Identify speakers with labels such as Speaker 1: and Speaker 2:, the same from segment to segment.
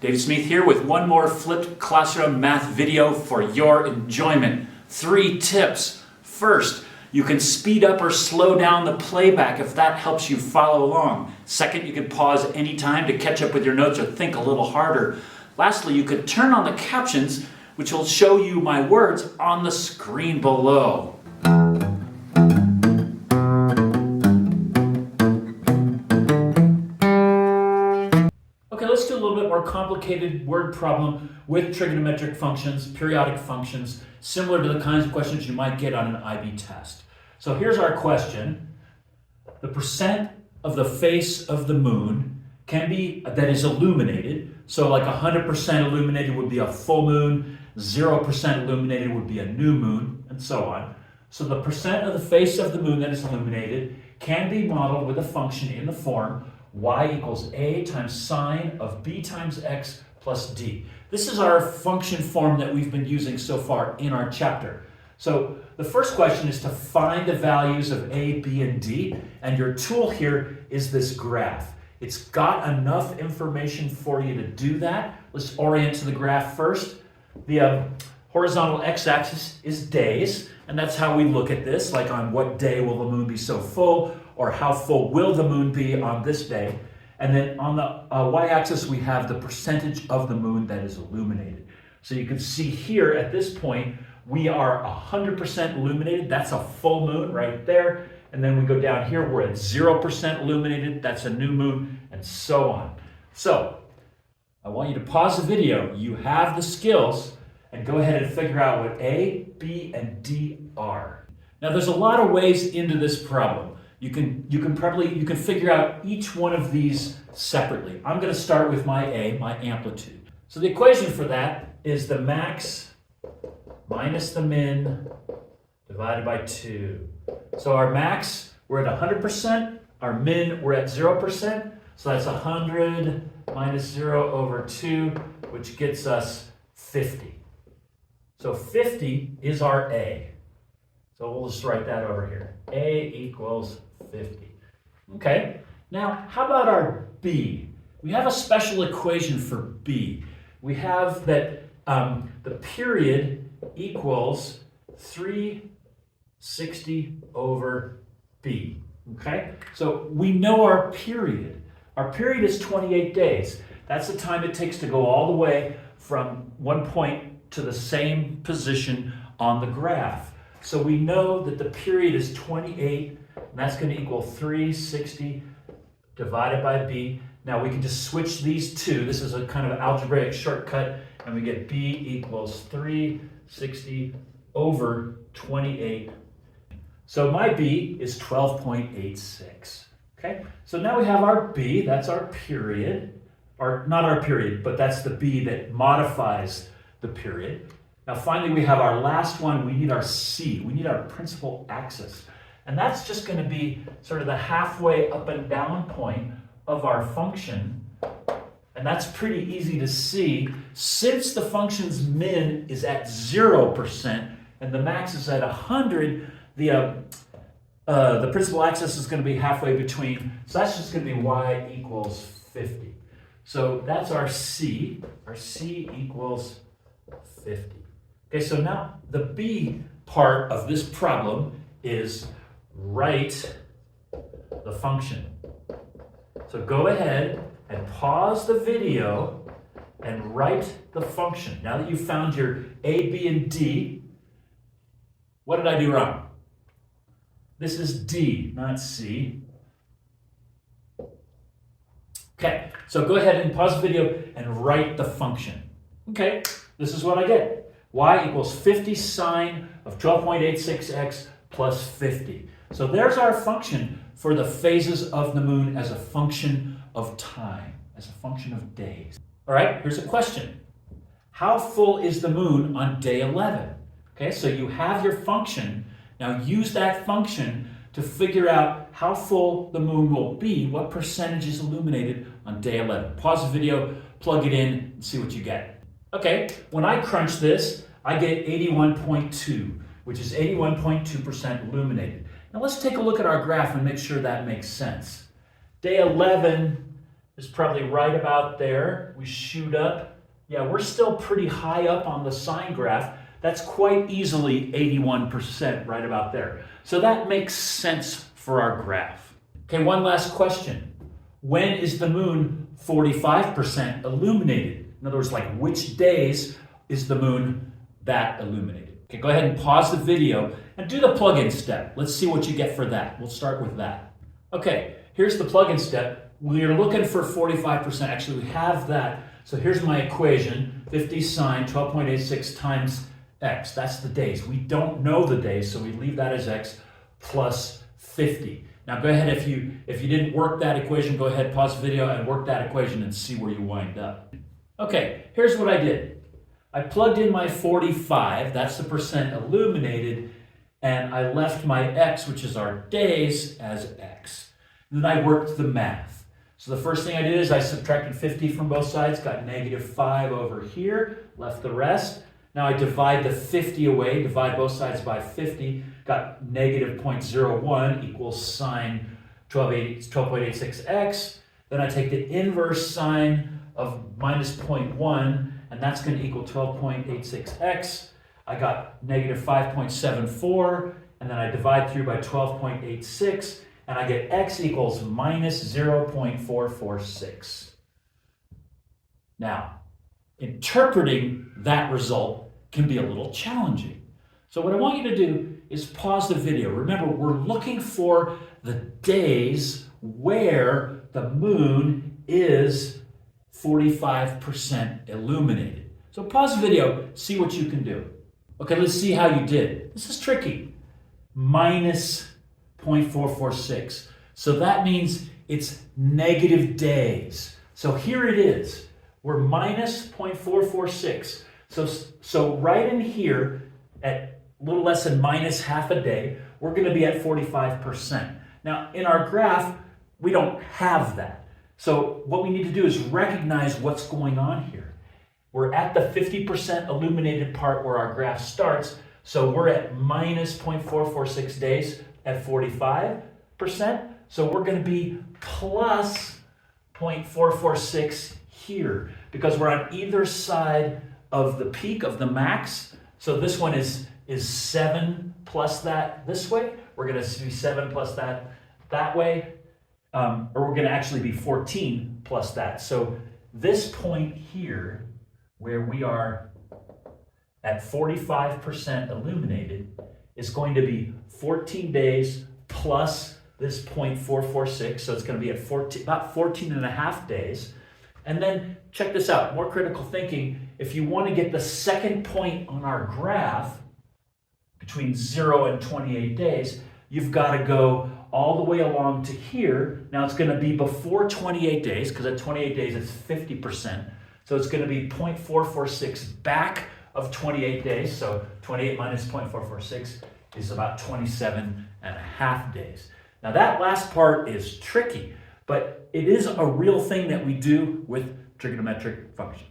Speaker 1: David Smith here with one more flipped classroom math video for your enjoyment. 3 tips. First, you can speed up or slow down the playback if that helps you follow along. Second, you can pause anytime to catch up with your notes or think a little harder. Lastly, you could turn on the captions, which will show you my words on the screen below. Okay, let's do a little bit more complicated word problem with trigonometric functions, periodic functions, similar to the kinds of questions you might get on an IB test. So here's our question. The percent of the face of the moon can be, that is illuminated, so like 100% illuminated would be a full moon, 0% illuminated would be a new moon, and so on. So the percent of the face of the moon that is illuminated can be modeled with a function in the form y equals a times sine of b times x plus d. This is our function form that we've been using so far in our chapter. So the first question is to find the values of a, b, and d, and your tool here is this graph. It's got enough information for you to do that. Let's orient to the graph first. The horizontal x-axis is days, and that's how we look at this, like on what day will the moon be so full, or how full will the moon be on this day. And then on the y-axis, we have the percentage of the moon that is illuminated. So you can see here at this point, we are 100% illuminated. That's a full moon right there. And then we go down here, we're at 0% illuminated. That's a new moon, and so on. So I want you to pause the video. You have the skills, and go ahead and figure out what A, B, and D are. Now there's a lot of ways into this problem. You can figure out each one of these separately. I'm going to start with my A, my amplitude. So the equation for that is the max minus the min divided by 2. So our max, we're at 100%. Our min, we're at 0%. So that's 100 minus 0 over 2, which gets us 50. So 50 is our A. So we'll just write that over here. A equals 50. Okay, now how about our B? We have a special equation for B. We have that the period equals 360 over B. Okay, so we know our period. Our period is 28 days. That's the time it takes to go all the way from one point to the same position on the graph. So we know that the period is 28, and that's going to equal 360 divided by b. Now we can just switch these two. This is a kind of algebraic shortcut, and we get b equals 360 over 28. So my b is 12.86. Okay, so now we have our b, that's our period, or not our period, but that's the b that modifies the period. Now finally we have our last one, we need our c, we need our principal axis. And that's just going to be sort of the halfway up and down point of our function. And that's pretty easy to see. Since the function's min is at 0% and the max is at 100, the principal axis is going to be halfway between. So that's just going to be y equals 50. So that's our c. Our c equals 50. Okay, so now the B part of this problem is write the function. So go ahead and pause the video and write the function. Now that you've found your A, B, and D, what did I do wrong? This is D, not C. Okay, so go ahead and pause the video and write the function. Okay, this is what I get. Y equals 50 sine of 12.86x plus 50. So there's our function for the phases of the moon as a function of time, as a function of days. All right, here's a question. How full is the moon on day 11? Okay, so you have your function. Now use that function to figure out how full the moon will be, what percentage is illuminated on day 11. Pause the video, plug it in, and see what you get. Okay, when I crunch this, I get 81.2, which is 81.2% illuminated. Now let's take a look at our graph and make sure that makes sense. Day 11 is probably right about there. We shoot up. Yeah, we're still pretty high up on the sine graph. That's quite easily 81% right about there. So that makes sense for our graph. Okay, one last question. When is the moon 45% illuminated? In other words, like which days is the moon that illuminated? Okay, go ahead and pause the video and do the plug-in step. Let's see what you get for that. We'll start with that. Okay, here's the plug-in step. We're looking for 45%. Actually, we have that. So here's my equation, 50 sine 12.86 times x. That's the days. We don't know the days, so we leave that as x plus 50. Now go ahead, if you didn't work that equation, go ahead, pause the video and work that equation and see where you wind up. Okay, here's what I did. I plugged in my 45, that's the percent illuminated, and I left my x, which is our days, as x. And then I worked the math. So the first thing I did is I subtracted 50 from both sides, got -5 over here, left the rest. Now I divide the 50 away, divide both sides by 50, got -0.01 equals sine 12.86x. Then I take the inverse sine of -0.1, and that's going to equal 12.86x. I got -5.74, and then I divide through by 12.86, and I get x equals -0.446. Now, interpreting that result can be a little challenging. So what I want you to do is pause the video. Remember, we're looking for the days where the moon is 45% illuminated. So pause the video, see what you can do. Okay, let's see how you did. This is tricky. -0.446. So that means it's negative days. So here it is. We're -0.446. So right in here, at a little less than minus half a day, we're going to be at 45%. Now, in our graph, we don't have that. So what we need to do is recognize what's going on here. We're at the 50% illuminated part where our graph starts, so we're at -0.446 days at 45%. So we're going to be plus 0.446 here, because we're on either side of the peak of the max. So this one is 7 plus that this way. We're going to be 7 plus that way. Or we're going to actually be 14 plus that. So this point here, where we are at 45% illuminated, is going to be 14 days plus this 0.446. So it's going to be at about 14 and a half days. And then check this out, more critical thinking. If you want to get the second point on our graph between 0 and 28 days, you've got to go all the way along to here. Now it's going to be before 28 days, because at 28 days it's 50%. So it's going to be 0.446 back of 28 days. So 28 minus 0.446 is about 27 and a half days. Now that last part is tricky, but it is a real thing that we do with trigonometric functions.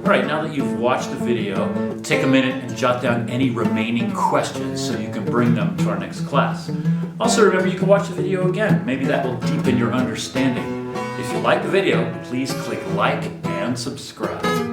Speaker 1: All right, now that you've watched the video, take a minute and jot down any remaining questions so you can bring them to our next class. Also remember, you can watch the video again. Maybe that will deepen your understanding. If you like the video, please click like and subscribe.